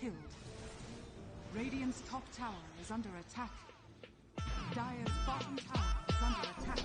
killed. Radiant's top tower is under attack. Dire's bottom tower is under attack.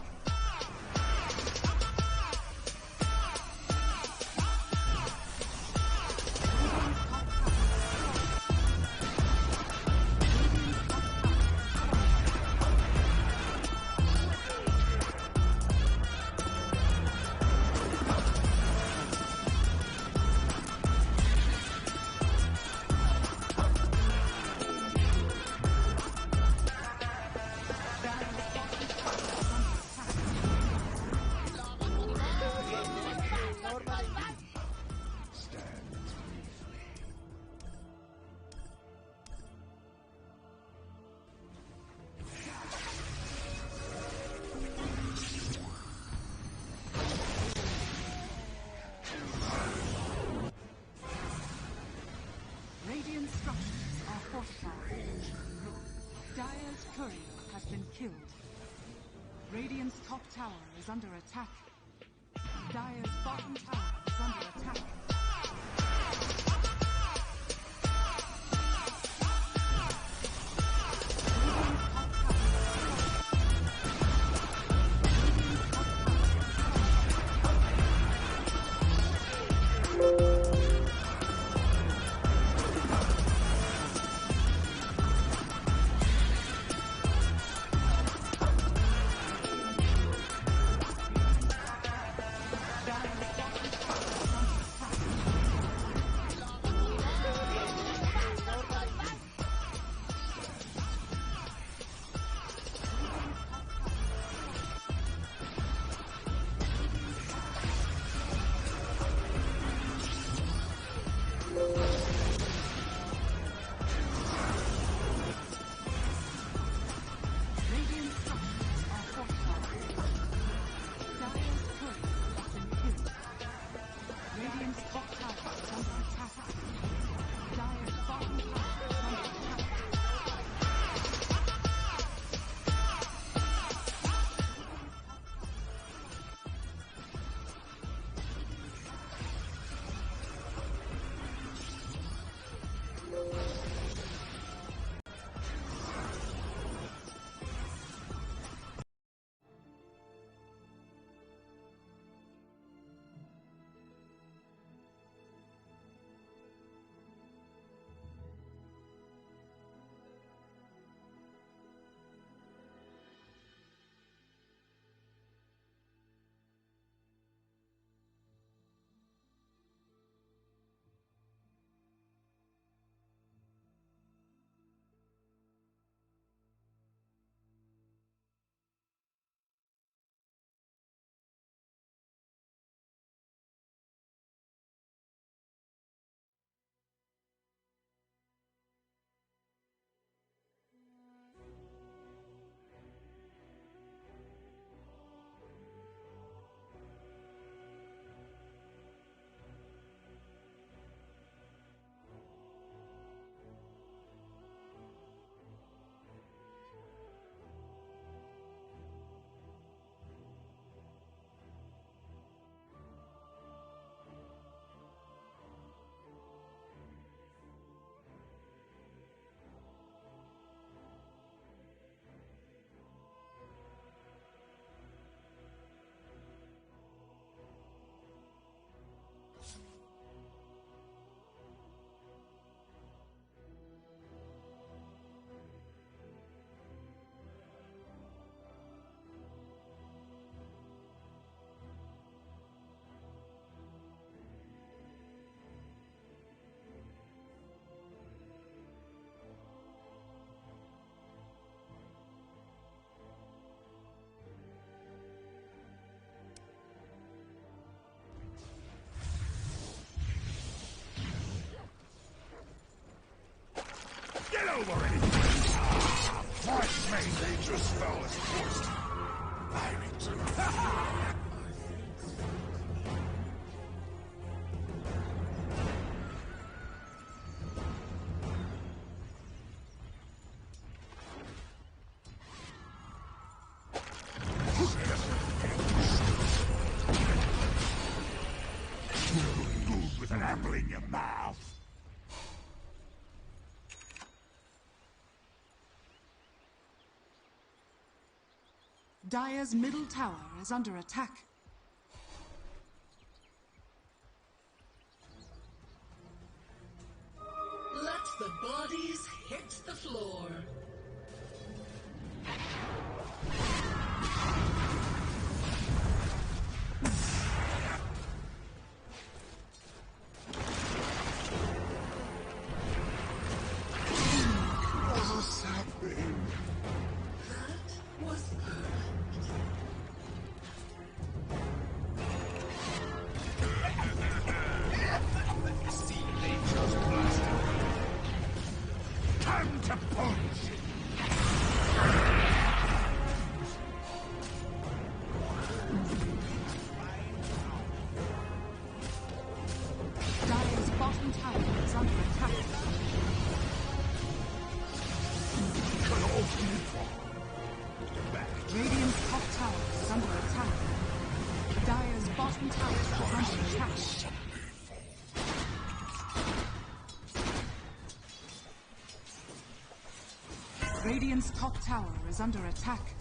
Dire's courier has been killed. Radiant's top tower is under attack. Dire's bottom tower is under attack. Get over it! My main dangerous spell is forced. I return. Good with an apple in your mouth. Dire's middle tower is under attack. Let the bodies hit the floor. What's happening? That was perfect. See, they just blasted. Time to punch! Dire's bottom tower is under attack. Cut off me. Radiant's top tower is under attack. Dire's bottom tower is under attack. Radiant's top tower is under attack.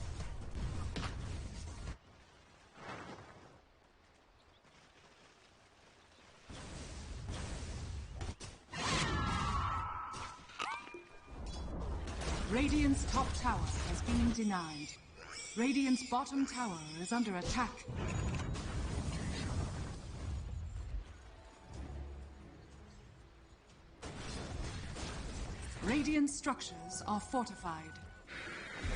Radiant's top tower has been denied. Radiant's bottom tower is under attack. Radiant structures are fortified.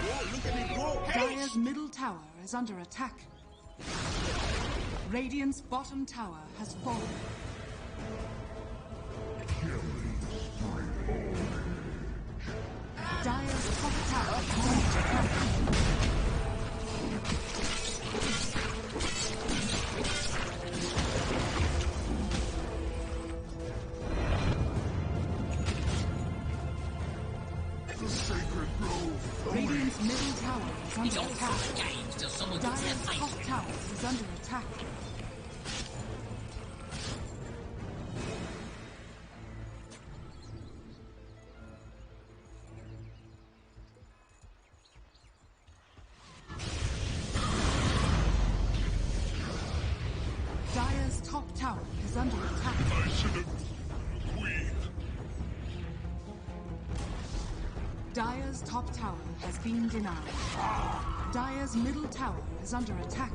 Oh, look at me go! Dire's middle tower is under attack. Radiant's bottom tower has fallen. Dire's top tower is under attack. The sacred grove. Radiant's middle tower is under Don't attack. play games till someone gets their Dire's face. top tower is under attack. Dire's top tower is under attack. I should have... Queen. Dire's top tower has been denied. Dire's middle tower is under attack.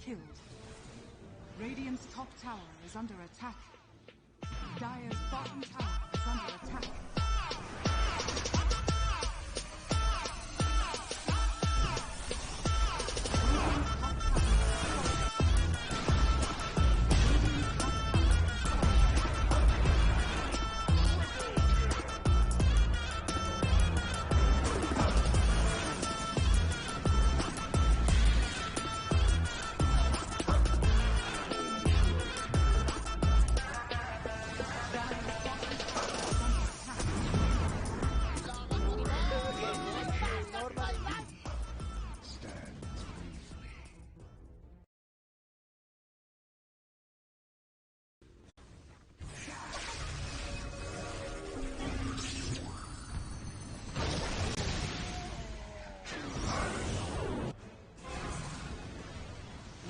killed. Radiant's top tower is under attack. Dire's bottom tower is under attack.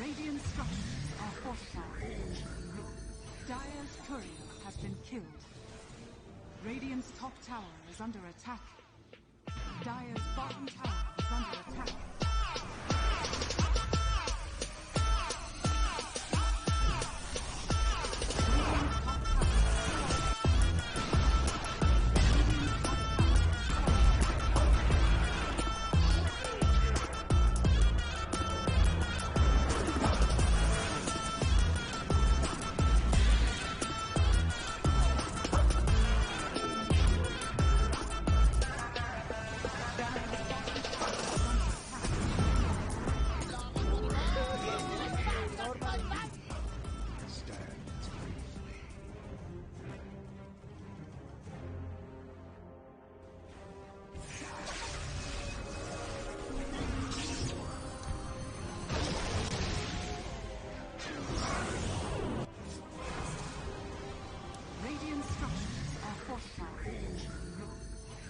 Radiant structures are fortified. Dire's courier has been killed. Radiant's top tower is under attack. Dire's bottom tower is under attack.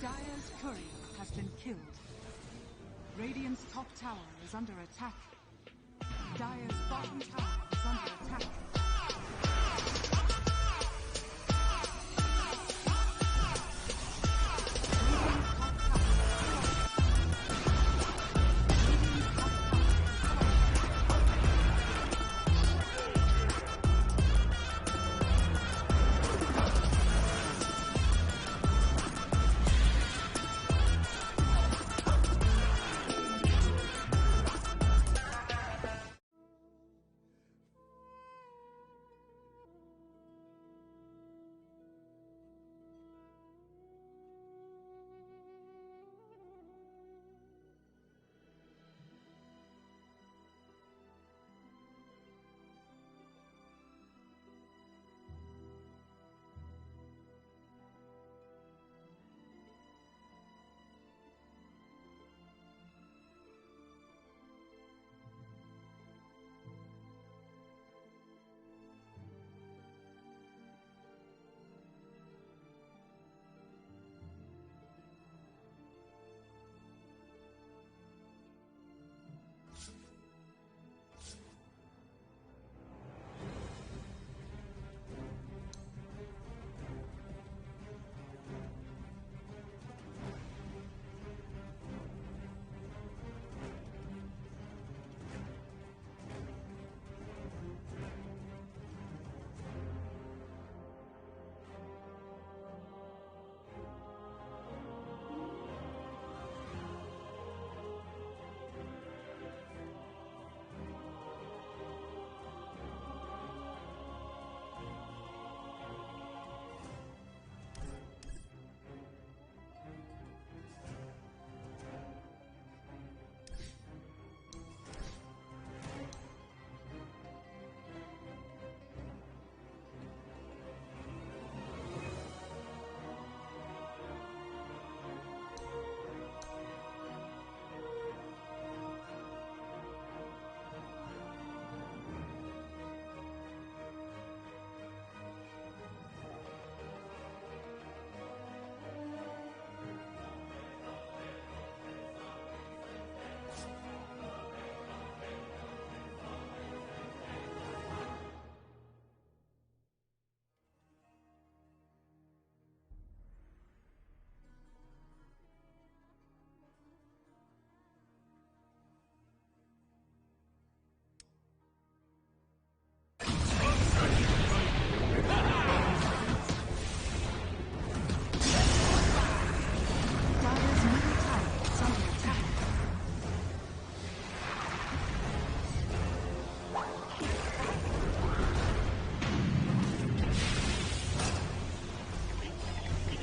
Dire's courier has been killed. Radiant's top tower is under attack. Dire's bottom tower is under attack.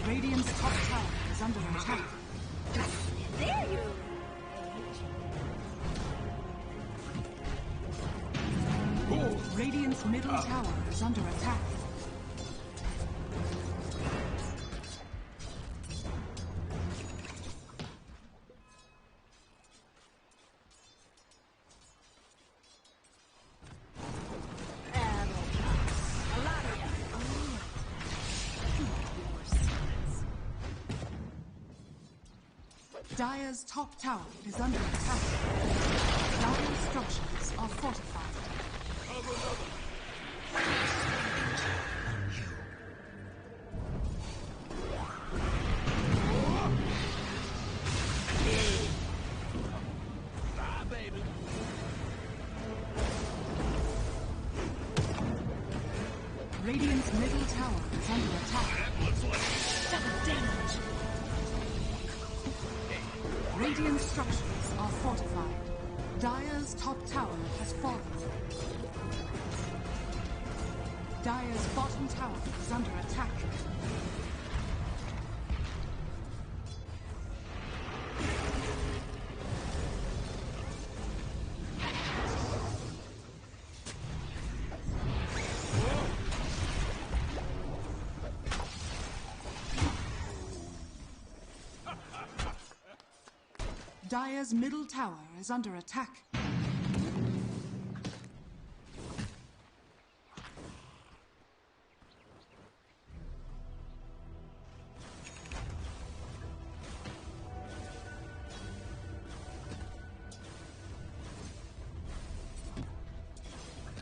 Radiant's top tower is under attack. There you. Radiant's middle tower is under attack. Dire's top tower is under attack. Dire's structures are fortified. Radiant's middle tower is under attack. Double damage. Radiant structures are fortified. Dire's top tower has fallen. Dire's bottom tower is under attack. Dire's middle tower is under attack.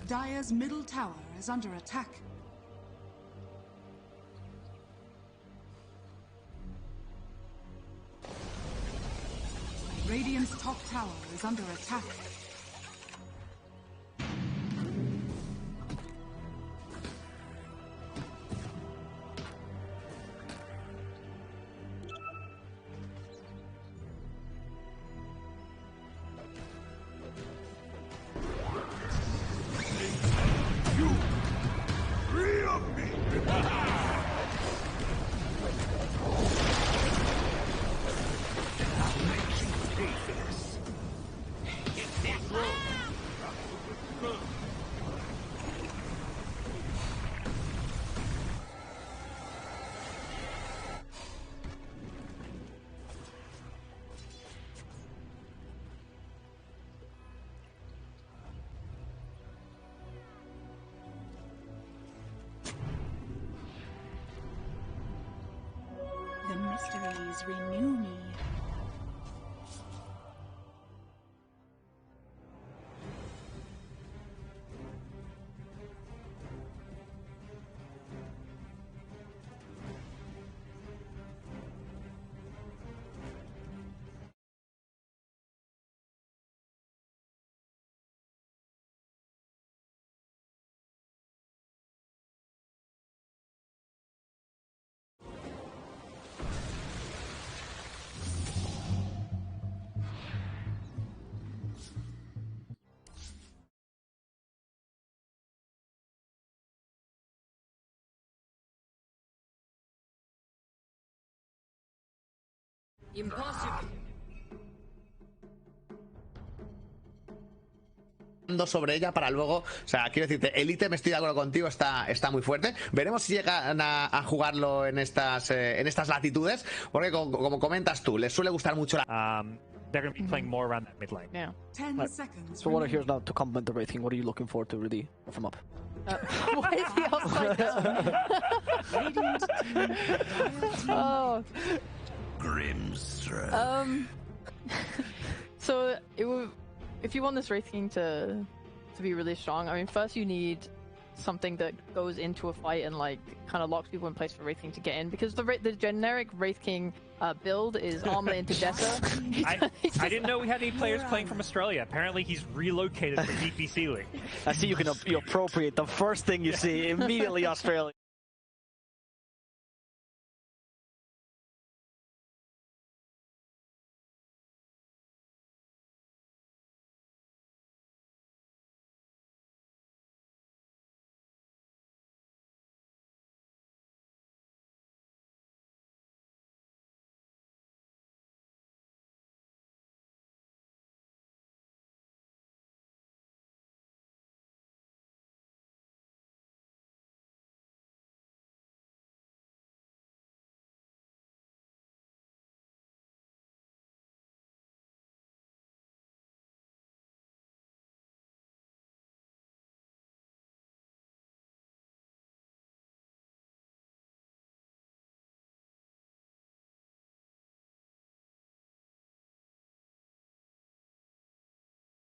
Dire's middle tower is under attack. Radiant's top tower is under attack. The mysteries renew me. Impossible. Sobre ella para luego, o sea, quiero decirte, el ítem, estoy de acuerdo contigo, está muy fuerte. Veremos si llegan a jugarlo en estas latitudes, porque como comentas tú, les suele gustar mucho la... They're going to be playing more around that mid lane. Yeah. 10 Right. seconds. So what I hear remaining. is now to complement the rating, what are you looking for to really rough him up? Why is he upside down? Radiant team, Dire team. Oh. Grimstrike. So it will, if you want this rating to be really strong, I mean, first you need something that goes into a fight and like kind of locks people in place for Wraith King to get in, because the generic Wraith King build is armlet into Jessa. I didn't know we had any players playing from Australia. Apparently he's relocated for DPC League. I see you appropriate the first thing you see immediately Australia.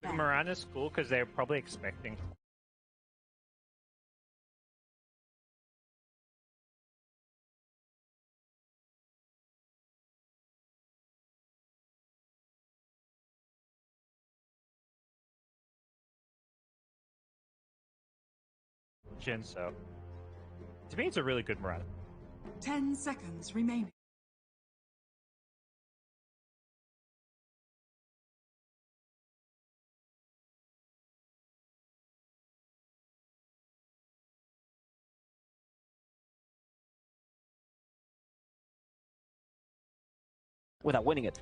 banned. Mirana's cool because they're probably expecting. So, to me, it's a really good Mirana. 10 seconds remaining. Without winning it.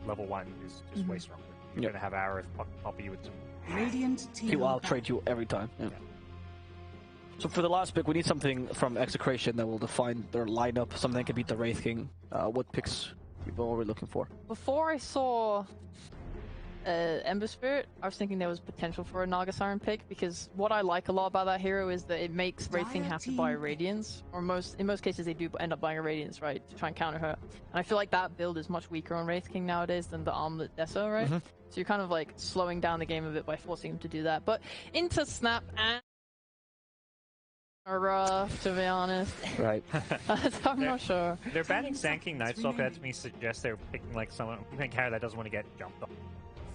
Level 1 is just way stronger. You're gonna have arrows pop you with some. Radiant team. I'll trade you every time. Yeah. So for the last pick, we need something from EXECRATION that will define their lineup, something that can beat the Wraith King. What picks people are we looking for? Before I saw Ember Spirit, I was thinking there was potential for a Naga Siren pick, because what I like a lot about that hero is that it makes Wraith King have to buy a Radiance, or in most cases they do end up buying a Radiance, right, to try and counter her. And I feel like that build is much weaker on Wraith King nowadays than the Armlet Dessa, right? So you're kind of like slowing down the game a bit by forcing him to do that. But into Snap and rough, to be honest. Right. I'm not sure. They're banning Sand King Night Stalker. That to me suggests they're picking like someone picking a character that doesn't want to get jumped on.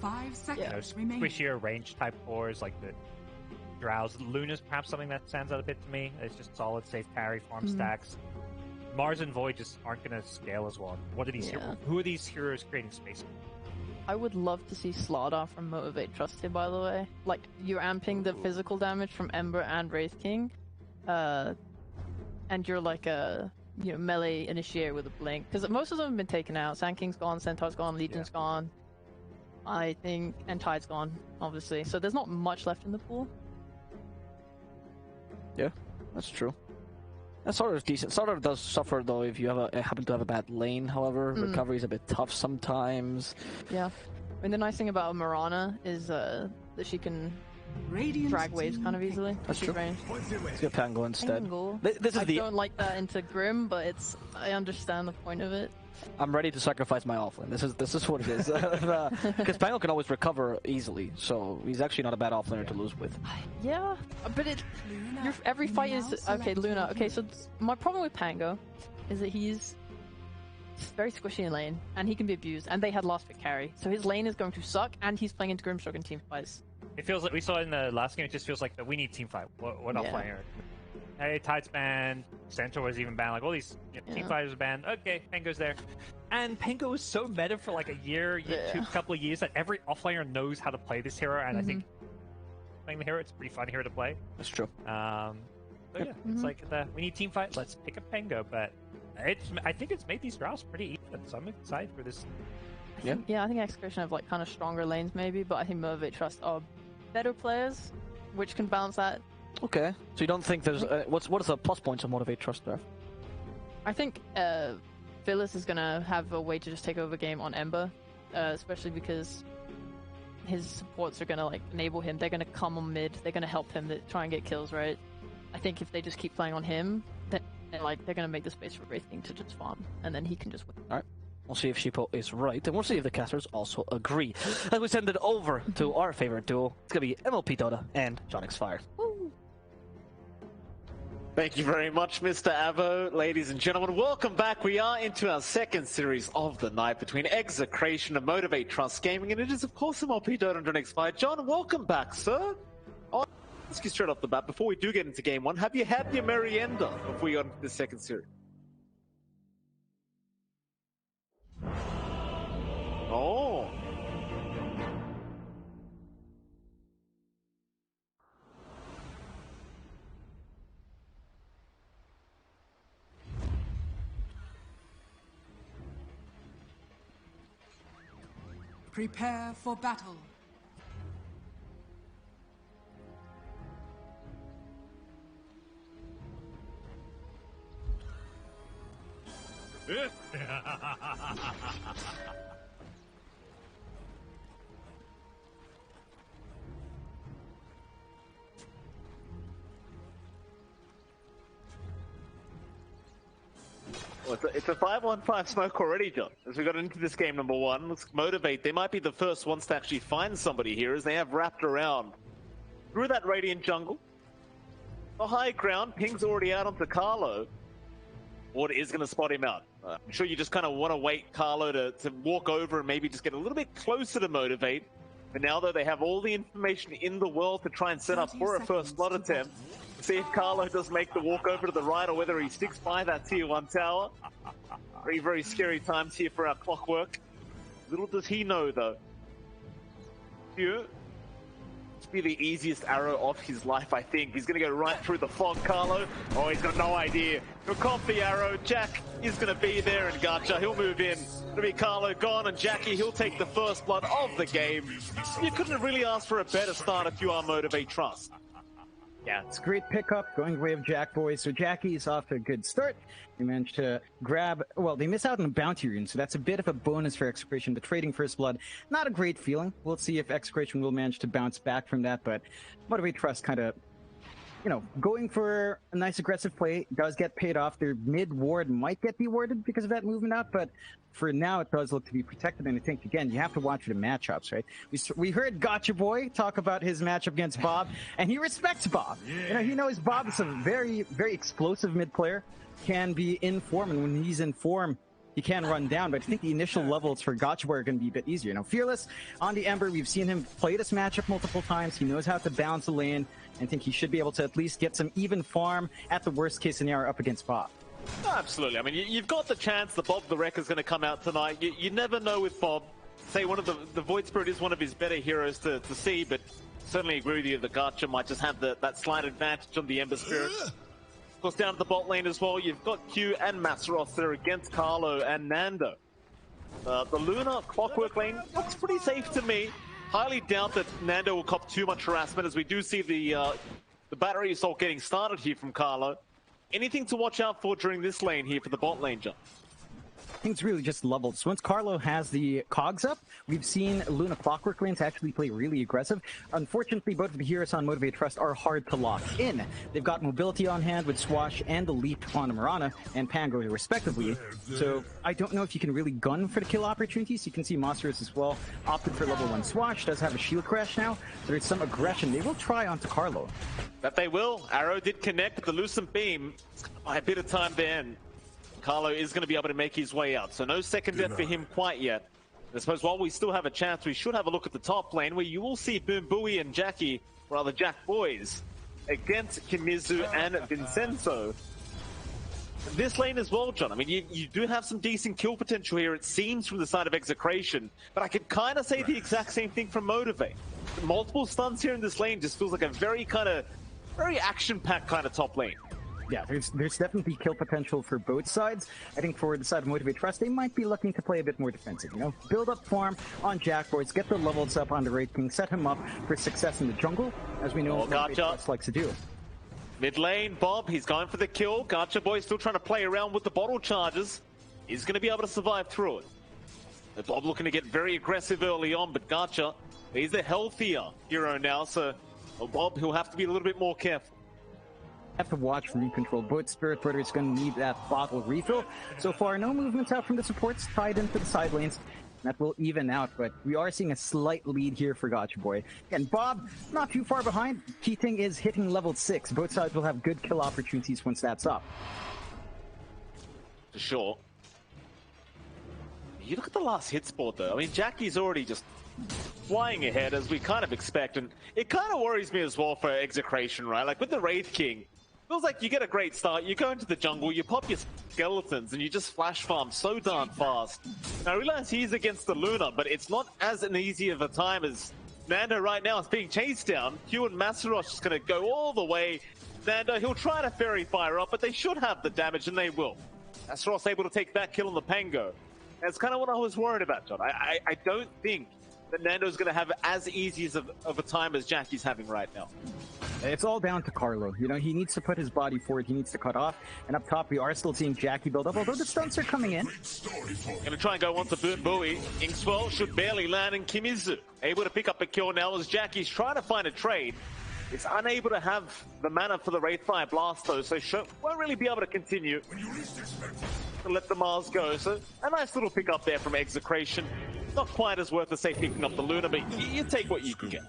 5 seconds You know, remaining. squishier range type cores like the Drows. Luna's perhaps something that stands out a bit to me. It's just solid, safe carry, farm stacks. Mars and Void just aren't going to scale as well. What are these heroes? Who are these heroes creating space for? I would love to see Slardar from Motivate Trust here, by the way. Like, you're amping the physical damage from Ember and Wraith King, and you're like a melee initiator with a blink. Because most of them have been taken out. Sand King's gone, Centaur's gone, Legion's gone, I think, and Tide's gone, obviously. So there's not much left in the pool. Yeah, that's true. That sort of decent. Sort of does suffer though if you happen to have a bad lane. However, recovery is a bit tough sometimes. Yeah. I mean, the nice thing about Mirana is that she can Radiant drag waves kind of easily. That's true. Range. Let's get Pango instead. Pango. This is I don't like that into Grim, but I understand the point of it. I'm ready to sacrifice my offlane. This is what it is. Because Pango can always recover easily, so he's actually not a bad offlaner to lose with. Yeah, but every fight is okay. Luna. Okay, so my problem with Pango is that he's very squishy in lane, and he can be abused. And they had last pick carry, so his lane is going to suck, and he's playing into Grimstroke in team fights. It feels like we saw in the last game. It just feels like that we need team fight. What offlaner? Hey, Tide's banned. Centaur was even banned. Like all these team fighters are banned. Okay, Pango's there. And Pango was so meta for like a year, couple of years that every offlaner knows how to play this hero. And I think playing the hero, it's a pretty fun hero to play. That's true. It's like we need team fight. Let's pick up Pango. But I think it's made these draws pretty even. So I'm excited for this. I think EXECRATION have like kind of stronger lanes maybe, but I think Motivate Trust are better players, which can balance that. Okay, so you don't think there's what are the plus points of Motivate Trust there? I think Phyllis is gonna have a way to just take over game on Ember, especially because his supports are gonna like enable him. They're gonna come on mid. They're gonna help him to try and get kills. Right. I think if they just keep playing on him, then they're gonna make the space for Wraith King to just farm, and then he can just win. All right. We'll see if Sheepo is right, and we'll see if the casters also agree. As we send it over to our favorite duo, it's gonna be MLP Dota and Jonix Fire. Thank you very much, Mr. Avo. Ladies and gentlemen, welcome back. We are into our second series of the night between EXECRATION and Motivate Trust Gaming, and it is, of course, MLP Dota and Jonix Fire. John, welcome back, sir. I'll ask you straight off the bat, before we do get into game one, have you had your merienda before we got into the second series? Oh. Prepare for battle. It's a 5-on-5 smoke already, John. As we got into this game number one, let's Motivate. They might be the first ones to actually find somebody here, as they have wrapped around through that Radiant jungle. The high ground, Ping's already out onto Carlo. Ward is going to spot him out. I'm sure you just kind of want to wait Carlo to walk over and maybe just get a little bit closer to Motivate. But now, though, they have all the information in the world to try and set up for a first blood attempt. See if Carlo does make the walk over to the right or whether he sticks by that tier 1 tower. Very, very scary times here for our Clockwork. Little does he know, though. Here, this be the easiest arrow of his life, I think. He's going to go right through the fog, Carlo. Oh, he's got no idea. He'll cough the arrow. Jack is going to be there, and Gacha, he'll move in. It'll be Carlo gone, and Jackie, he'll take the first blood of the game. You couldn't have really asked for a better start if you are Motivate Trust. Yeah, it's a great pickup going the way of Jack Boy. So Jackie's off to a good start. They managed to grab, well, they miss out on a bounty rune, so that's a bit of a bonus for Execration, but trading First Blood, not a great feeling. We'll see if Execration will manage to bounce back from that, but Motivate Trust kind of, you know, going for a nice aggressive play does get paid off. Their mid ward might get dewarded because of that movement out, but for now it does look to be protected. And I think, again, you have to watch the matchups, right? We heard Gotcha Boy talk about his matchup against Bob, and he respects Bob. You know, he knows Bob is a very, very explosive mid player, can be in form, and when he's in form, he can run down, but I think the initial levels for Gotcha Boy are going to be a bit easier. You know, Fearless on the Ember, we've seen him play this matchup multiple times. He knows how to balance the lane. I think he should be able to at least get some even farm at the worst case scenario up against Bob. Absolutely. I mean, you've got the chance that Bob the Wrecker is going to come out tonight. You never know with Bob. Say one of the Void Spirit is one of his better heroes to see, but certainly agree with you that Gotcha might just have that slight advantage on the Ember Spirit. Of course, down at the bot lane as well, you've got Q and Masaros there against Carlo and Nando. The Luna Clockwork lane looks pretty safe to me. Highly doubt that Nando will cop too much harassment, as we do see the battery assault getting started here from Carlo. Anything to watch out for during this lane here for the bot lane, John? I think it's really just levels. So once Carlo has the cogs up, we've seen Luna Clockwork lanes actually play really aggressive. Unfortunately, both of the heroes on Motivate Trust are hard to lock in. They've got mobility on hand with Swash and the leap on Marana and Pango respectively. So I don't know if you can really gun for the kill opportunities. You can see Monsters as well opted for level 1 Swash, does have a shield crash now. So there's some aggression. They will try onto Carlo. That they will. Arrow did connect with the Lucent Beam. By a bit of time then. Carlo is going to be able to make his way out, so no second death for him quite yet. I suppose while we still have a chance, we should have a look at the top lane, where you will see Boom Booey and Jackie, rather Jack Boys, against Kimizu and Vincenzo. This lane as well, John. I mean, you do have some decent kill potential here, it seems, from the side of Execration, but I could kind of say the exact same thing from Motivate. Multiple stuns here in this lane just feels like a very action-packed kind of top lane. Yeah, there's definitely kill potential for both sides. I think for the side of Motivate Trust, they might be looking to play a bit more defensive, you know? Build up farm on Jack Boys, get the levels up on the Wraith King, set him up for success in the jungle, as we know Motivate Trust likes to do. Mid lane, Bob, he's going for the kill. Gotcha Boy still trying to play around with the bottle charges. He's going to be able to survive through it. Bob looking to get very aggressive early on, but Gotcha, he's the healthier hero now, so Bob, he'll have to be a little bit more careful. Have to watch from control. Both Spirit Brother is going to need that bottle refill. So far, no movements out from the supports, tied into the side lanes. That will even out, but we are seeing a slight lead here for Gotcha Boy. And Bob, not too far behind. Key thing is hitting level 6. Both sides will have good kill opportunities once that's up. For sure. You look at the last hit spot, though. I mean, Jackie's already just flying ahead, as we kind of expect, and it kind of worries me as well for Execration, right? Like, with the Wraith King, feels like you get a great start, you go into the jungle, you pop your skeletons, and you just flash farm so darn fast. Now, I realize he's against the Luna, but it's not as an easy of a time as Nando right now is being chased down. Q and Masaros is going to go all the way. Nando, he'll try to Fairy Fire up, but they should have the damage, and they will. Masaros able to take that kill on the Pango. That's kind of what I was worried about, John. I don't think that Nando's going to have as easy of a time as Jackie's having right now. It's all down to Carlo. You know, he needs to put his body forward. He needs to cut off. And up top, we are still seeing Jackie build up, although the stunts are coming in. Going to try and go on to Boom Booey. Inkswell should barely land, and Kimizu able to pick up a kill now as Jackie's trying to find a trade. It's unable to have the mana for the Wraithfire Blast, though, so won't really be able to continue. to let the Mars go. So a nice little pick up there from Execration. Not quite as worth as, say, picking up the Luna, but you take what you can get.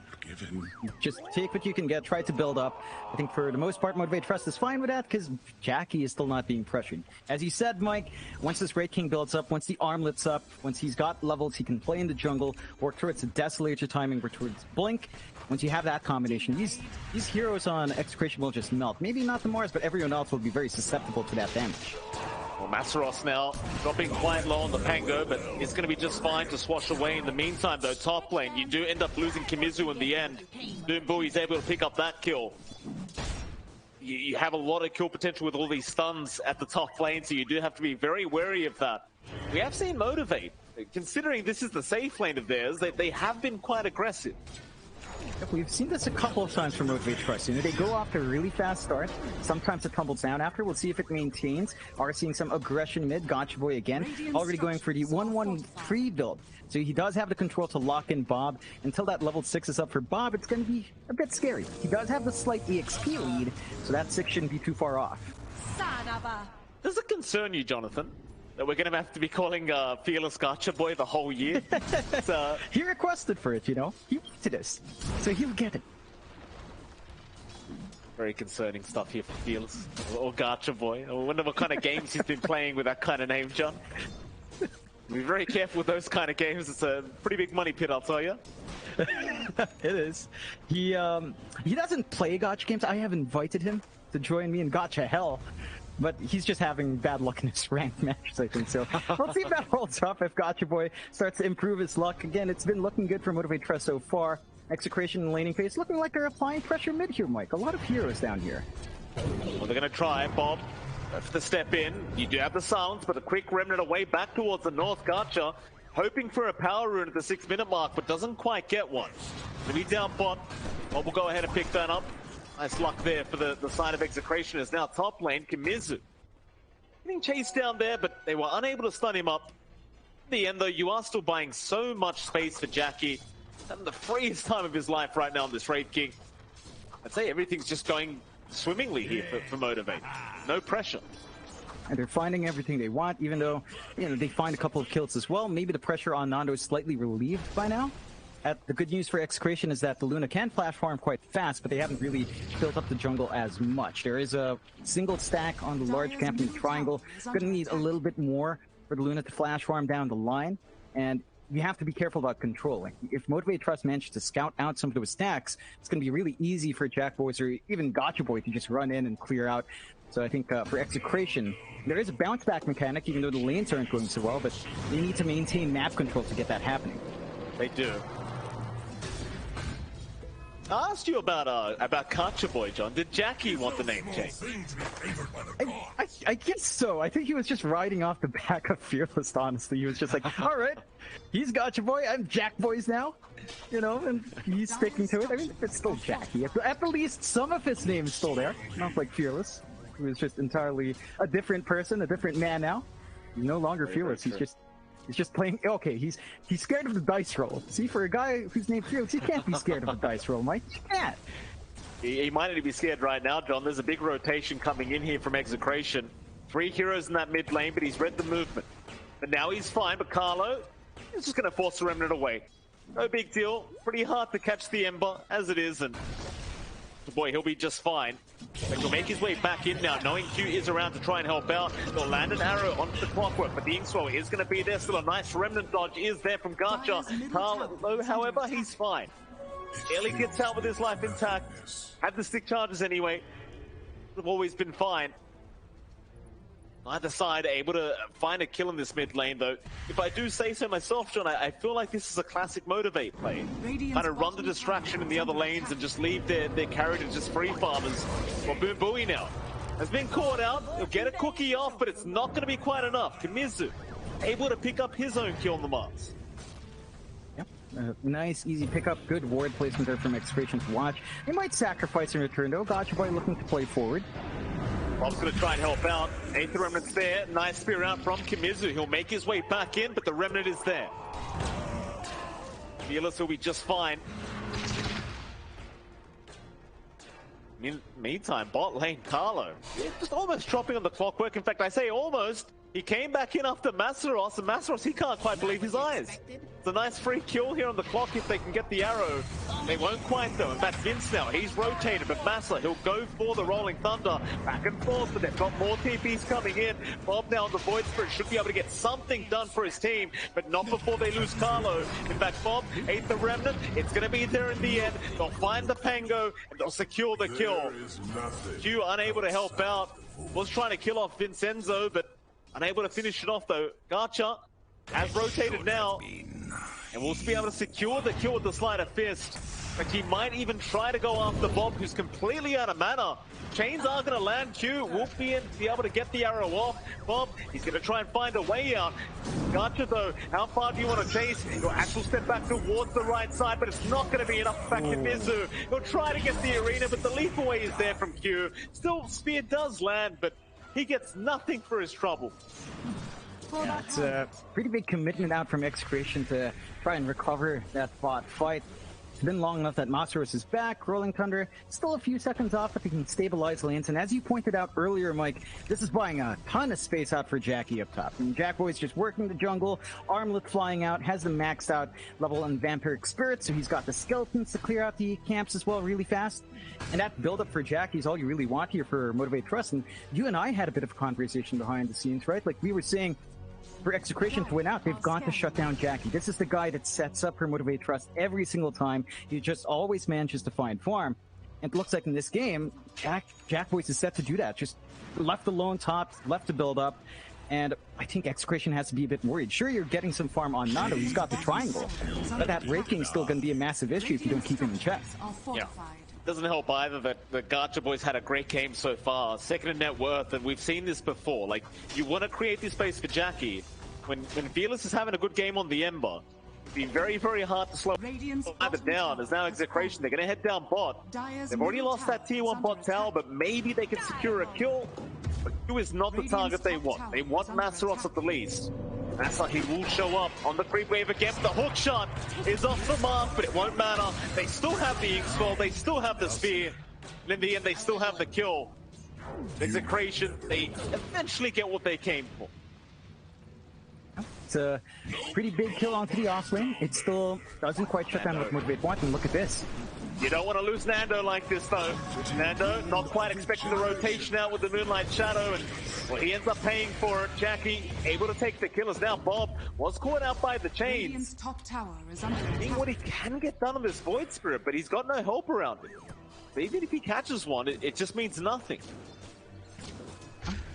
Just take what you can get, try to build up. I think for the most part, Motivate Trust is fine with that because Jackie is still not being pressured. As you said, Mike, once this Great King builds up, once the armlet's up, once he's got levels, he can play in the jungle, work towards the Desolator timing, work towards Blink. Once you have that combination, these heroes on Execration will just melt. Maybe not the Mars, but everyone else will be very susceptible to that damage. Well, Masaros now dropping quite low on the Pango, but it's going to be just fine to swash away. In the meantime, though, top lane, you do end up losing Kimizu in the end. Doombu is able to pick up that kill. You have a lot of kill potential with all these stuns at the top lane, so you do have to be very wary of that. We have seen Motivate. Considering this is the safe lane of theirs, they have been quite aggressive. We've seen this a couple of times from Motivate Trust. You know, they go off to a really fast start. Sometimes it tumbles down after. We'll see if it maintains. Are seeing some aggression mid. Gotcha Boy again. Already going for the 1-1-3 build. So he does have the control to lock in Bob. Until that level 6 is up for Bob, it's going to be a bit scary. He does have the slight EXP lead, so that 6 shouldn't be too far off. Does it concern you, Jonathan, that we're going to have to be calling Fearless Gotcha Boy the whole year? He requested for it, you know. He wanted this, so he'll get it. Very concerning stuff here for Fearless or Gotcha Boy. I wonder what kind of games he's been playing with that kind of name, John. Be very careful with those kind of games. It's a pretty big money pit, I'll tell you. It is. He doesn't play Gotcha games. I have invited him to join me in Gotcha Hell. But he's just having bad luck in his ranked matches, I think. So we'll see if that holds up, if Gotcha Boy starts to improve his luck. Again, it's been looking good for Motivate Trust so far. Execration and laning phase looking like they're applying pressure mid here, Mike. A lot of heroes down here. Well, they're going to try, Bob. That's the step in. You do have the silence, but a quick remnant away back towards the north. Gotcha hoping for a power rune at the 6-minute mark, but doesn't quite get one. When he's down bot, Bob will go ahead and pick that up. Nice luck there for the side of Execration. Is now top lane, Kimizu. Getting chased down there, but they were unable to stun him up. In the end, though, you are still buying so much space for Jackie. Having the freest time of his life right now on this Raid King. I'd say everything's just going swimmingly here for Motivate. No pressure. And they're finding everything they want, even though, you know, they find a couple of kills as well. Maybe the pressure on Nando is slightly relieved by now. The good news for Execration is that the Luna can flash farm quite fast, but they haven't really built up the jungle as much. There is a single stack on the large camp in the triangle. Going to need a little bit more for the Luna to flash farm down the line, and you have to be careful about controlling. If Motivate Trust manages to scout out some of those stacks, it's going to be really easy for Jack Boys or even Gotcha Boy to just run in and clear out. So I think for Execration, there is a bounce back mechanic, even though the lanes aren't going so well, but they need to maintain map control to get that happening. They do. I asked you about Gotcha Boy, John. Did Jackie want the name change? I guess so. I think he was just riding off the back of Fearless, honestly. He was just like, all right, he's Gotcha Boy, I'm Jack Boys now. You know, and he's sticking to it. I mean, it's still Jackie. At the least, some of his name is still there. Not like Fearless, who is just entirely a different person, a different man now. He's no longer Fearless. He's just playing. Okay, he's scared of the dice roll. See, for a guy who's named Fearless, he can't be scared of the dice roll, Mike. He can't. He might need to be scared right now, John. There's a big rotation coming in here from Execration. 3 heroes in that mid lane, but he's read the movement. But now he's fine, but Carlo is just going to force the remnant away. No big deal. Pretty hard to catch the Ember, as it is, and boy, he'll be just fine. But he'll make his way back in now, knowing Q is around to try and help out. He'll land an arrow onto the clockwork, but the Inkswell is going to be there. Still a nice remnant dodge is there from Gotcha. Carlo, however, he's fine. Barely gets out with his life intact. Had the stick charges anyway. They've always been fine. Either side able to find a kill in this mid lane, though. If I do say so myself, John, I feel like this is a classic Motivate play. Kind of run the distraction in the other lanes and just leave their carry to just free farmers. Well, Boom Bowie now has been caught out. He'll get a cookie off, but it's not going to be quite enough. Kimizu able to pick up his own kill on the Mars. Yep, nice, easy pickup. Good ward placement there from Execration to watch. They might sacrifice in return, though. Gotcha Boy looking to play forward. Bob's going to try and help out. 8th Remnant's there. Nice spear out from Kimizu. He'll make his way back in, but the Remnant is there. Fearless will be just fine. Meantime, bot lane Carlo just almost dropping on the clockwork. In fact, I say almost. He came back in after Masaros, and Masaros, he can't quite believe his eyes. It's a nice free kill here on the clock if they can get the arrow. They won't quite though. In fact, Vince now, he's rotated, but Massa, he'll go for the Rolling Thunder. Back and forth, but they've got more TPs coming in. Bob now on the Void Spirit should be able to get something done for his team, but not before they lose Carlo. In fact, Bob ate the Remnant. It's going to be there in the end. They'll find the Pango, and they'll secure the kill. Q unable to help out. Was trying to kill off Vincenzo, but unable to finish it off though. Gacha has rotated now, and we'll be able to secure the kill with the Sleight of Fist. But he might even try to go after Bob, who's completely out of mana. Chains are going to land. Q will be able to get the arrow off. Bob, he's going to try and find a way out. Gacha though, how far do you want to chase? Your actual step back towards the right side, but it's not going to be enough back to Mizu. He'll try to get the arena, but the leap away is there from Q. Still, Spear does land, but he gets nothing for his trouble. Yeah, it's a pretty big commitment out from EXECRATION to try and recover that bot fight. It's been long enough that Masaros is back. Rolling Thunder still a few seconds off, but they can stabilize lanes. And as you pointed out earlier, Mike, this is buying a ton of space out for Jackie up top. And Jackboy's just working the jungle, Armlet flying out, has the maxed out level on Vampiric Spirit, so he's got the skeletons to clear out the camps as well really fast. And that build-up for Jackie is all you really want here for Motivate Trust. And you and I had a bit of a conversation behind the scenes, right? Like we were saying, for EXECRATION to win out, they've got to shut down Jackie. This is the guy that sets up for Motivate Trust every single time. He just always manages to find farm. And it looks like in this game, Jackboys is set to do that. Just left alone top, left to build up. And I think EXECRATION has to be a bit worried. Sure, you're getting some farm on Nando. He's got the triangle. But that raking is still going to be a massive issue if you don't keep him in check. Yeah. Doesn't help either that the Gacha boys had a great game so far. Second in net worth, and we've seen this before. Like, you want to create this space for Jackie. When Fearless is having a good game on the Ember, it'd be very, very hard to slow it down. There's now EXECRATION. They're going to head down bot. They've already lost that tier 1 bot tower, but maybe they can secure a kill. But Q is not the target they want. They want Masaros at the least. Massa, he will show up on the creep wave again. The hook shot is off the mark, but it won't matter. They still have the Ink Scroll. They still have the Spear. And in the end, they still have the kill. EXECRATION, they eventually get what they came for. It's a pretty big kill onto the off lane. It still doesn't quite shut down what Motivate want, and look at this. You don't want to lose Nando like this though. Nando not quite expecting the rotation out with the Moonlight Shadow, and well, he ends up paying for it. Jackie able to take the killers. Now Bob was caught out by the chains. Top tower is under Seeing what he can get done on this Void Spirit, but he's got no help around him. So even if he catches one, it just means nothing.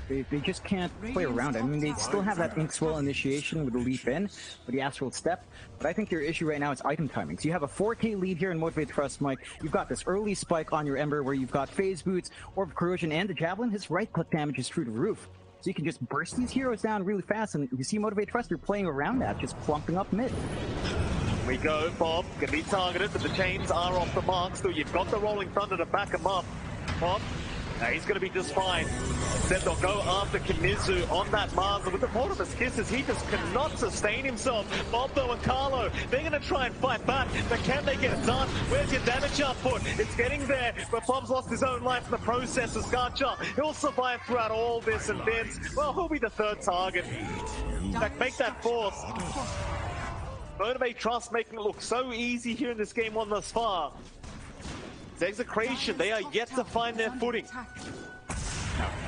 They just can't play around it. I mean, they still have that Ink Swell initiation with the leap in, with the Astral Step, but I think their issue right now is item timing. So you have a 4K lead here in Motivate Trust, Mike. You've got this early spike on your Ember where you've got Phase Boots, Orb of Corrosion, and the Javelin. His right-click damage is through the roof. So you can just burst these heroes down really fast, and you see Motivate Trust, they're playing around that, just clumping up mid. We go, Bob, gonna be targeted, but the chains are off the mark, so you've got the Rolling Thunder to back him up. Bob, he's going to be just fine. Instead, they'll go after Kimizu on that Mars. And with the Mortimer's Kisses, he just cannot sustain himself. Bob, though, and Carlo, they're going to try and fight back. But can they get it done? Where's your damage output? It's getting there, but Bob's lost his own life in the process as Gacha. He'll survive throughout all this, and Vince, well, he'll be the third target. In fact, make that fourth. Motivate Trust making it look so easy here in this game one thus far. EXECRATION, they are yet to find their footing.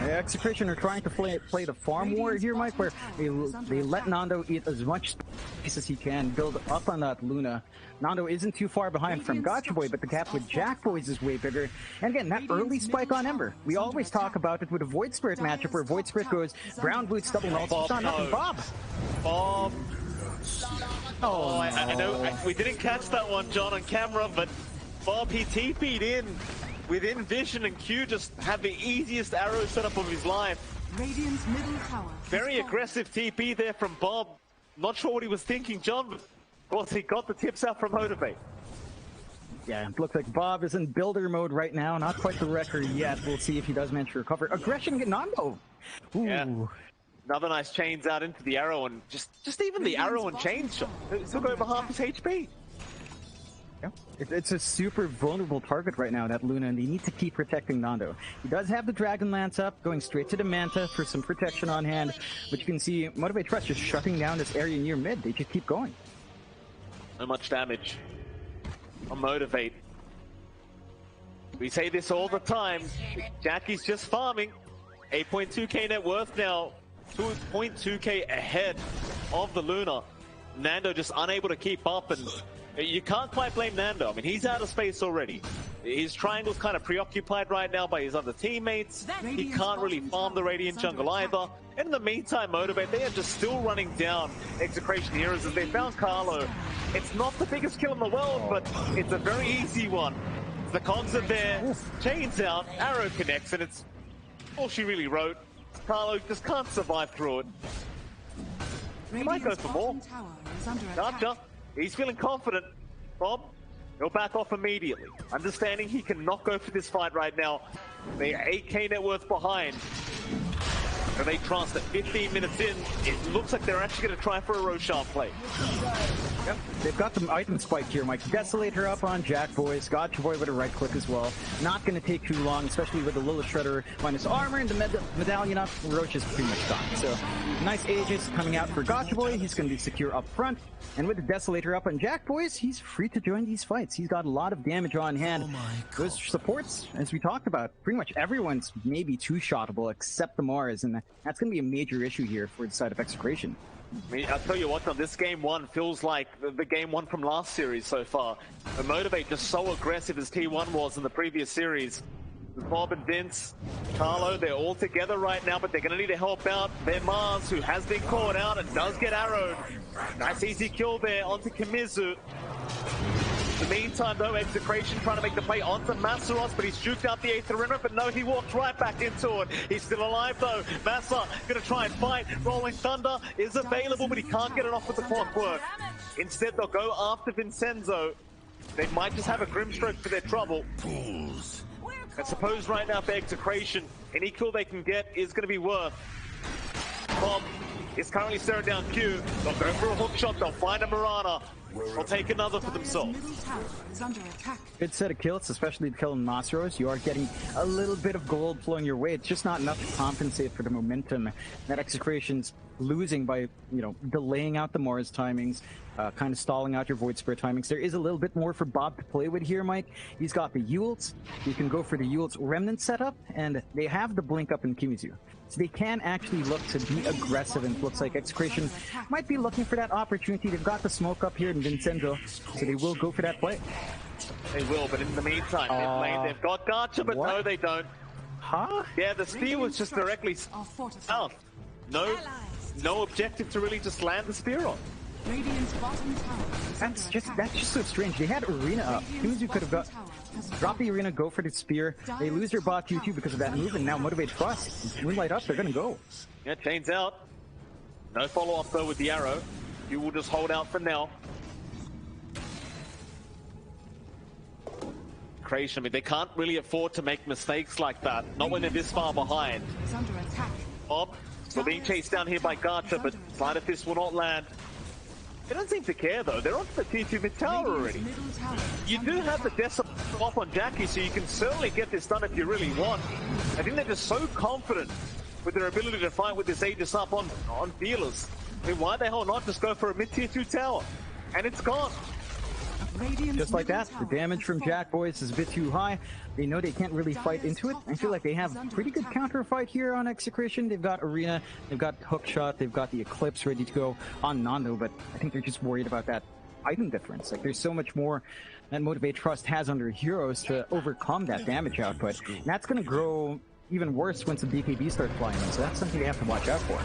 EXECRATION are trying to play the farm war here, Mike, where they let Nando eat as much space as he can, build up on that Luna. Nando isn't too far behind from Gacha Boy, but the gap with Jackboys is way bigger. And again, that early spike on Ember. We always talk about it with a Void Spirit matchup where Void Spirit goes Brown Boots, double melts, it's not nothing. Bob! Bob! Oh, I know, we didn't catch that one, John, on camera, but Bob, he TP'd in within vision, and Q just had the easiest arrow setup of his life. Radiant's middle tower. Very aggressive TP there from Bob. Not sure what he was thinking, John, but of course he got the tips out from Motivate. Yeah, it looks like Bob is in builder mode right now. Not quite the wrecker yet. We'll see if he does manage to recover. Aggression get Nando. Ooh. Yeah. Another nice chains out into the arrow, and just even the arrow and chains shot. It took over half his HP. Yeah. It's a super vulnerable target right now, that Luna, and they need to keep protecting Nando. He does have the Dragon Lance up, going straight to the Manta for some protection on hand, but you can see Motivate Trust just shutting down this area near mid. They just keep going. So much damage on Motivate. We say this all the time. Jackie's just farming. 8.2k net worth now. 2.2k ahead of the Luna. Nando just unable to keep up, and you can't quite blame Nando. I mean, he's out of space already. His triangle's kind of preoccupied right now by his other teammates. He can't really farm the Radiant jungle either. And in the meantime, Motivate, they are just still running down Execration heroes as they found Carlo. It's not the biggest kill in the world, but it's a very easy one. The cogs are there, chains out, arrow connects, and it's all she really wrote. Carlo just can't survive through it. He might go for more. Gotcha. He's feeling confident. Bob, he'll back off immediately. Understanding he cannot go for this fight right now. They are 8k net worth behind. And they trust that 15 minutes in, it looks like they're actually going to try for a Roshan play. Yep, they've got some item spike here, Mike. Desolator up on Jack Boys. Gotcha Boy with a right click as well. Not going to take too long, especially with the Lilith Shredder minus armor and the medallion up. Roach is pretty much gone. So, nice Aegis coming out for Gotcha Boy. He's going to be secure up front. And with the Desolator up on Jack Boys, he's free to join these fights. He's got a lot of damage on hand. Those supports, as we talked about, pretty much everyone's maybe two-shottable except the Mars, and that's going to be a major issue here for the side of Execration. I mean, I'll tell you what, this game one feels like the game one from last series so far. The Motivate just so aggressive as T1 was in the previous series. Bob and Vince, Carlo, they're all together right now, but they're going to need to help out their Mars, who has been caught out and does get arrowed. Nice easy kill there onto Kimizu. In the meantime, though, Execration trying to make the play onto Masseros, but he's juked out the Aetherina, but no, he walked right back into it. He's still alive, though. Massa going to try and fight. Rolling Thunder is available, but he can't get it off with the clockwork. Instead, they'll go after Vincenzo. They might just have a Grimstroke for their trouble. I suppose right now for Execration, any kill they can get is going to be worth. Bob is currently staring down Q. They'll go for a hook shot. They'll find a Mirana. They'll take another for themselves. Good set of kills, especially killing Masseros. You are getting a little bit of gold flowing your way. It's just not enough to compensate for the momentum that Execration's losing by, delaying out the Mars timings, kind of stalling out your Void Spirit timings. There is a little bit more for Bob to play with here, Mike. He's got the Eul's. You can go for the Eul's Remnant setup, and they have the Blink up in Kimizu. So they can actually look to be aggressive, and it looks like Execration might be looking for that opportunity. They've got the smoke up here in Vincenzo, so they will go for that play. They will, but in the meantime, mid lane, they've got Gotcha, but no, they don't. Huh? Yeah, the spear was just directly south. No objective to really just land the spear on. That's just so strange. They had Arena up. Kimizu could have dropped the Arena, go for the spear. They lose their bot Q2 because of that move, and now Motivate Trust. Moonlight up, they're gonna go. Yeah, chains out. No follow-up though with the arrow. You will just hold out for now. I mean, they can't really afford to make mistakes like that. Not when they're this far behind. Bob, still being chased down here by Gotcha, but Sleight of Fist will not land. They don't seem to care though. They're onto the tier 2 mid tower already. You do have the Death off on Jackie, so you can certainly get this done if you really want. I think they're just so confident with their ability to fight with this Aegis up on Feelers. I mean, why the hell not just go for a mid tier 2 tower? And it's gone. Just like that, the damage from Jack Boys is a bit too high. They know they can't really fight into it. I feel like they have pretty good counter fight here on Execration. They've got Arena, they've got Hookshot, they've got the Eclipse ready to go on Nando, but I think they're just worried about that item difference. Like, there's so much more that Motivate Trust has under heroes to overcome that damage output. And that's going to grow even worse once the BKB starts flying in, so that's something they have to watch out for.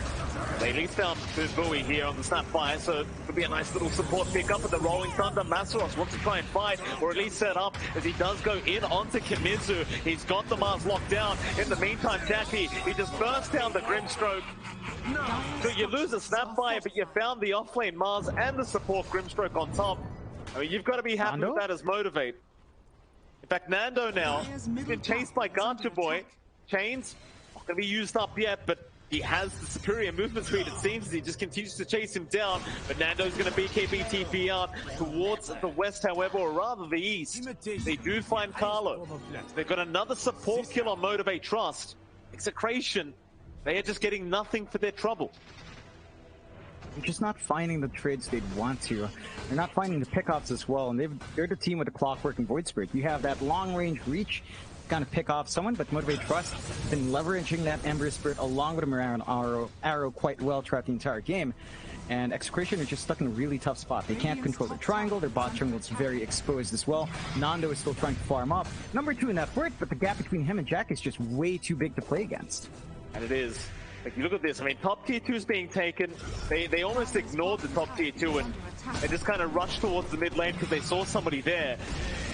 They at least found Bowie here on the Snapfire, so it could be a nice little support pick up at the Rolling Thunder. Masseros wants to try and fight, or at least set up, as he does go in onto Kimizu. He's got the Mars locked down. In the meantime, Jackie, he just bursts down the Grimstroke. So you lose a Snapfire, but you found the offlane Mars and the support Grimstroke on top. I mean, you've got to be happy with that as Motivate. In fact, Nando now, he's been chased by Gotcha Boy. Chains, not going to be used up yet, but He has the superior movement speed, it seems, as he just continues to chase him down. But Nando's going to BKB TP out towards the west, however, or rather the east. They do find Carlo. They've got another support kill on Motivate Trust. EXECRATION, they are just getting nothing for their trouble. They're just not finding the trades they'd want to. They're not finding the pickoffs as well, and they're the team with the Clockwork and Void Spirit. You have that long-range reach, kind of pick off someone, but Motivate Trust has been leveraging that Ember Spirit along with a Mirror Arrow quite well throughout the entire game. And EXECRATION are just stuck in a really tough spot. They can't control their triangle, their bot jungle is very exposed as well. Nando is still trying to farm up. Number 2 in that fort, but the gap between him and Jack is just way too big to play against. And it is. Like, you look at this, I mean, top tier 2 is being taken. They almost ignored the top tier 2 and they just kind of rushed towards the mid lane because they saw somebody there.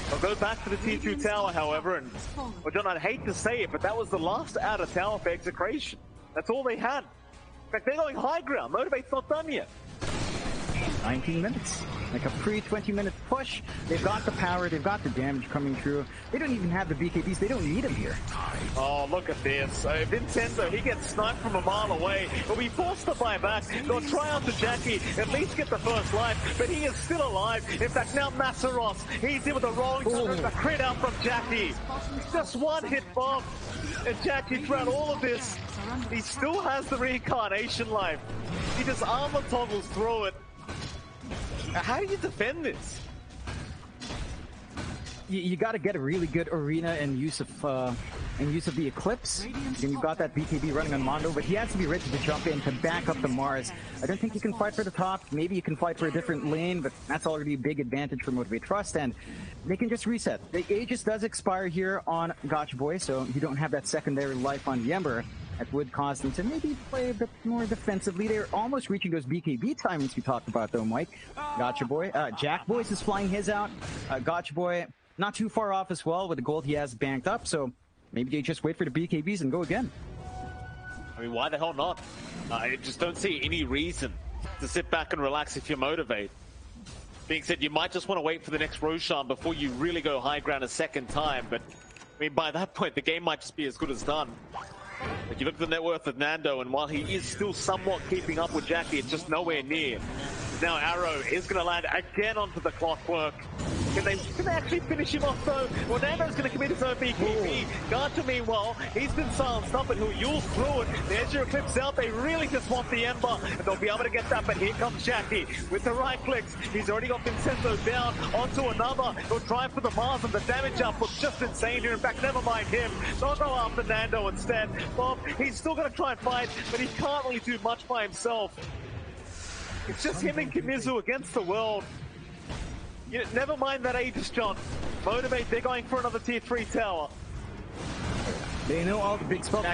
They'll go back to the tier 2 tower, however, and, well, John, I'd hate to say it, but that was the last outer tower for EXECRATION. That's all they had. In fact, they're going high ground. Motivate's not done yet. 19 minutes. Like a pre-20-minute push. They've got the power, they've got the damage coming through. They don't even have the BKBs, they don't need them here. Oh, look at this. Vincenzo, he gets sniped from a mile away. He'll be forced to buy back. They'll try out to Jackie, at least get the first life, but he is still alive. In fact, now Massaros, he's in with the rolling thunder, the crit out from Jackie. Just one hit bomb. And Jackie, throughout all of this, he still has the reincarnation life. He just armor toggles through it. How do you defend this? You got to get a really good arena and use of the Eclipse. And you've got that BKB running on Mondo, but he has to be ready to jump in to back up the Mars. I don't think you can fight for the top. Maybe you can fight for a different lane, but that's already a big advantage for Motivate Trust, and they can just reset. The Aegis does expire here on Gotcha Boy, so you don't have that secondary life on the Ember. That would cause them to maybe play a bit more defensively. They're almost reaching those BKB timings we talked about, though, Mike. Gotcha Boy. Jack Boys is flying his out. Gotcha Boy not too far off as well with the gold he has banked up, so maybe they just wait for the BKBs and go again. I mean, why the hell not? I just don't see any reason to sit back and relax if you Motivate. Being said, you might just want to wait for the next Roshan before you really go high ground a second time, but I mean, by that point, the game might just be as good as done. But you look at the net worth of Nando, and while he is still somewhat keeping up with Jackie, it's just nowhere near. Now Arrow is going to land again onto the Clockwork. Can they actually finish him off though? Well, Nando's going to commit his own BKB. Gotcha, meanwhile, he's been silenced up, and he'll use through it. There's your Eclipse out. They really just want the Ember, and they'll be able to get that. But here comes Jackie with the right clicks. He's already got Vincenzo down onto another. He'll try for the Mars, and the damage output's just insane here. In fact, never mind him. They'll go after Nando instead. Bob, he's still going to try and fight, but he can't really do much by himself. It's just him and Kimizu against the world. Never mind that Aegis, John. Motivate, they're going for another tier 3 tower. They know all the big spells.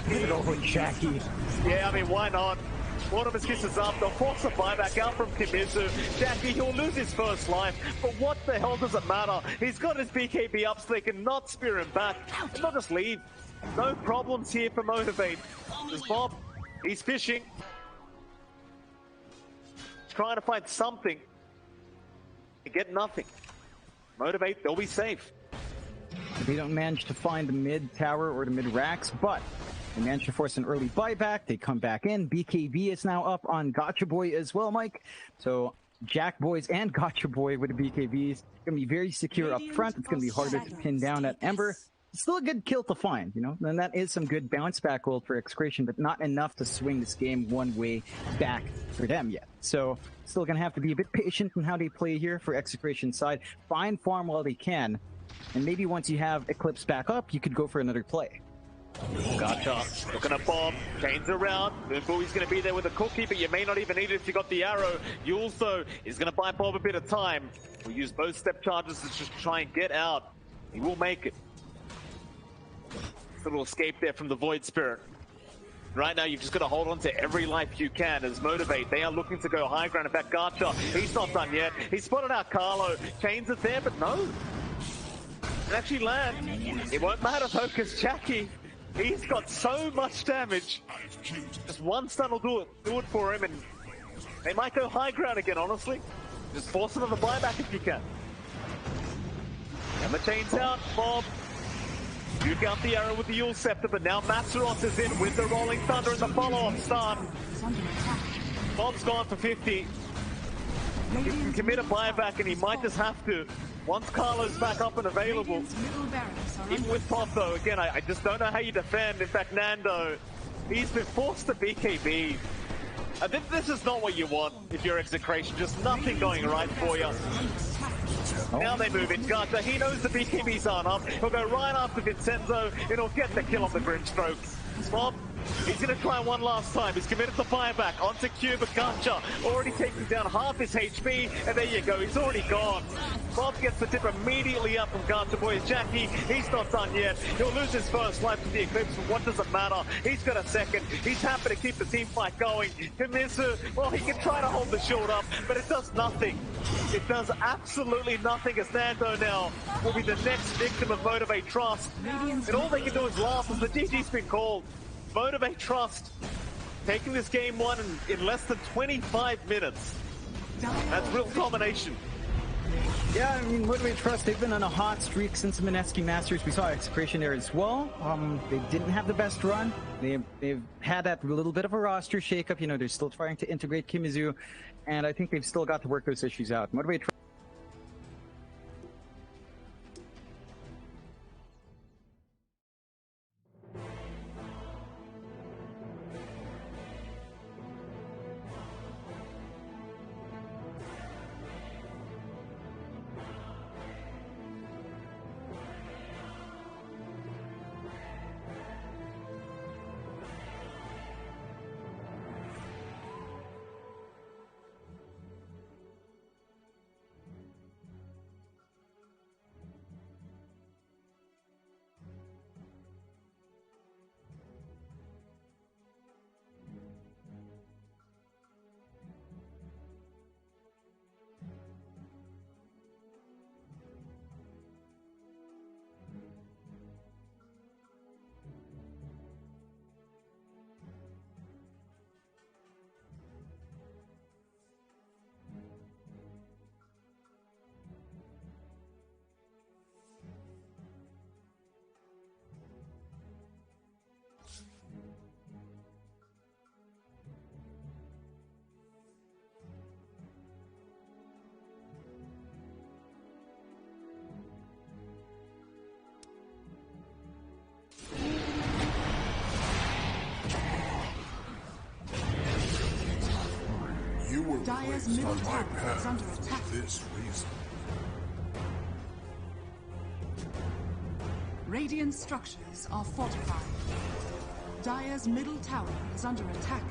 Jackie. Yeah, I mean, why not? Mortimer's kisses up, they'll force a buyback out from Kimizu. Jackie, he'll lose his first life, but what the hell does it matter? He's got his BKB up so they can not spear him back. And they'll just leave. No problems here for Motivate. There's Bob, he's fishing. Trying to find something. They get nothing. Motivate, they'll be safe. They don't manage to find the mid tower or the mid racks, but they manage to force an early buyback. They come back in. BKB is now up on Gotcha Boy as well, Mike. So Jack Boys and Gotcha Boy with the BKBs. It's going to be very secure up front. It's going to be harder to pin down that Ember. It's still a good kill to find, you know, and that is some good bounce back gold for EXECRATION, but not enough to swing this game one way back for them yet. So still gonna have to be a bit patient in how they play here for EXECRATION's side. Find farm while they can, and maybe once you have Eclipse back up, you could go for another play. Gotcha. Looking at Bomb. Chains around. Moonbooey's going to be there with a cookie, but you may not even need it if you got the arrow. Yules, though, is going to buy Bob a bit of time. We'll use both step charges to just try and get out. He will make it. A little escape there from the Void Spirit. Right now, you've just got to hold on to every life you can as Motivate. They are looking to go high ground. In fact, Gotcha, he's not done yet. He spotted out Carlo. Chains are there, but no. It actually land. It won't matter though, because Jackie, he's got so much damage. Just one stun will do it for him, and they might go high ground again, honestly. Just force another buyback if you can. And the chains out, Bob. Duke out the arrow with the Yule Scepter, but now Matsuros is in with the Rolling Thunder and the follow-up stun. Bob's gone for 50. He can commit a buyback, and he might just have to. Once Carlo's back up and available, even with Pop though, again, I just don't know how you defend. In fact, Nando, he's been forced to BKB. This is not what you want if you're Execration, just nothing going right for you. Now they move in. Gata, he knows the BKBs aren't up. He'll go right after Vincenzo, and he'll get the kill on the Grimstroke. Bob, he's going to try one last time. He's committed the buyback onto Q, but Gacha already taking down half his HP, and there you go, he's already gone. Bob gets the tip immediately up from Gacha Boys. Jackie, he's not done yet. He'll lose his first life to the Eclipse, but what does it matter? He's got a second. He's happy to keep the team fight going. Kamisu, well, he can try to hold the shield up, but it does nothing. It does absolutely nothing, as Nando now will be the next victim of Motivate Trust. And all they can do is laugh as the GG's been called. Motivate Trust taking this game one in less than 25 minutes. That's real domination. Yeah, I mean, Motivate Trust, they've been on a hot streak since the Mineski Masters. We saw Execration there as well. They didn't have the best run. They've had that little bit of a roster shakeup. You know, they're still trying to integrate Kimizu, and I think they've still got to work those issues out. Motivate Trust. You were Dire's placed middle on my tower is under path attack. for this reason. Radiant structures are fortified. Dire's middle tower is under attack.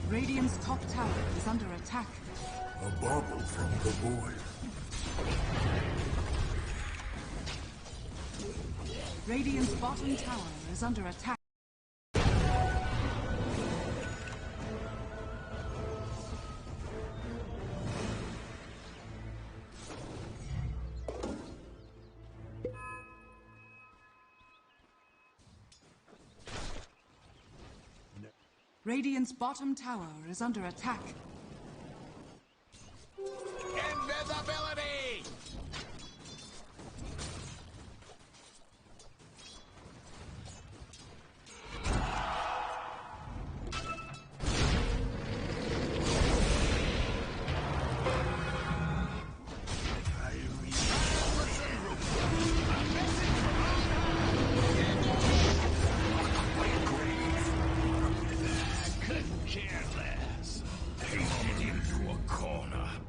Radiant's top tower is under attack. A bubble from the void. Radiant's bottom tower is under attack. Radiant's bottom tower is under attack. Invisibility!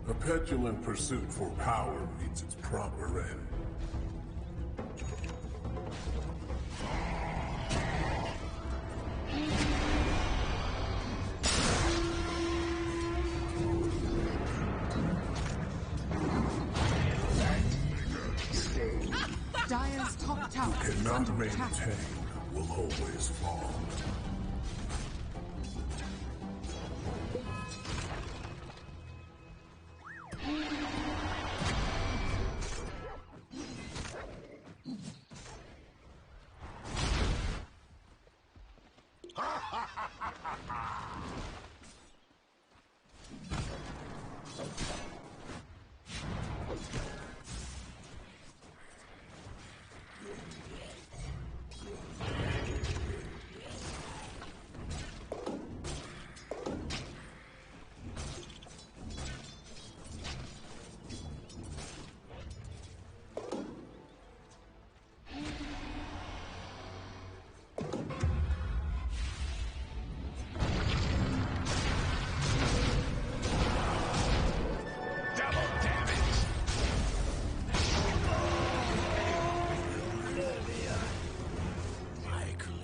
A petulant pursuit for power meets its proper end. Dire's top tower is Cannot under attack. maintain will always fall.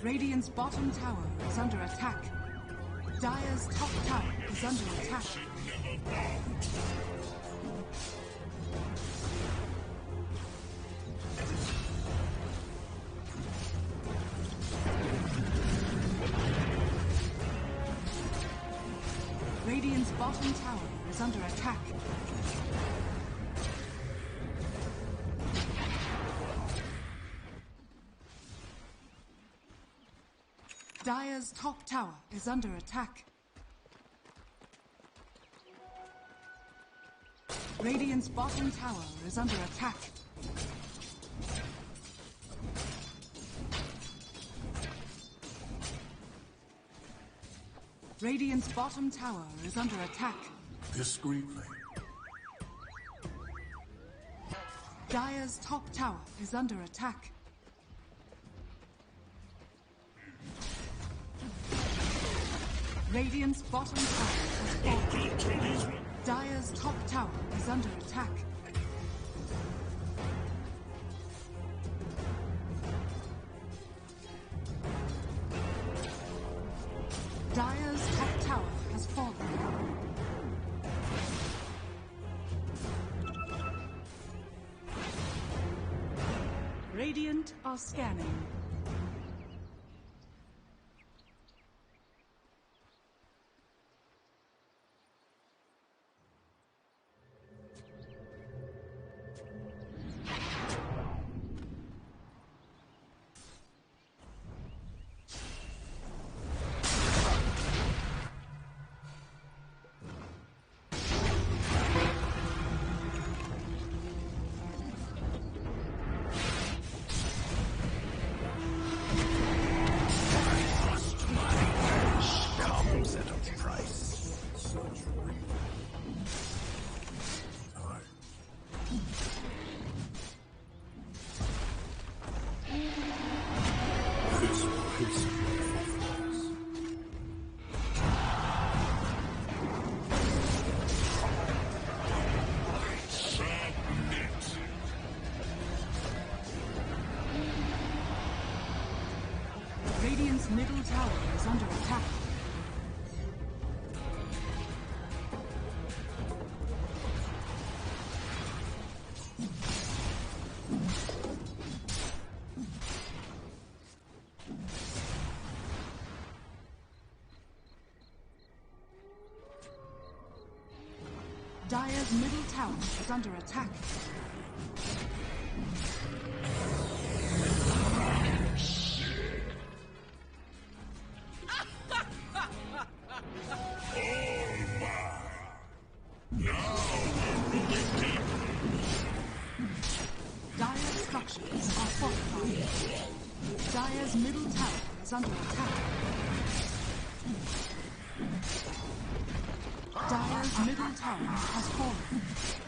Radiant's bottom tower is under attack. Dire's top tower is under attack. Radiant's bottom tower is under attack. Dire's top tower is under attack. Radiant's bottom tower is under attack. Radiant's bottom tower is under attack. Discreetly. Dire's top tower is under attack. Radiant's bottom tower has fallen. Dire's top tower is under attack. Dire's top tower has fallen. Radiant are scanning. Radiant's middle tower is under attack. Dire's middle tower is under attack. Dire's structures are fortified. Dire's middle tower is under attack. Dire's middle tower has fallen.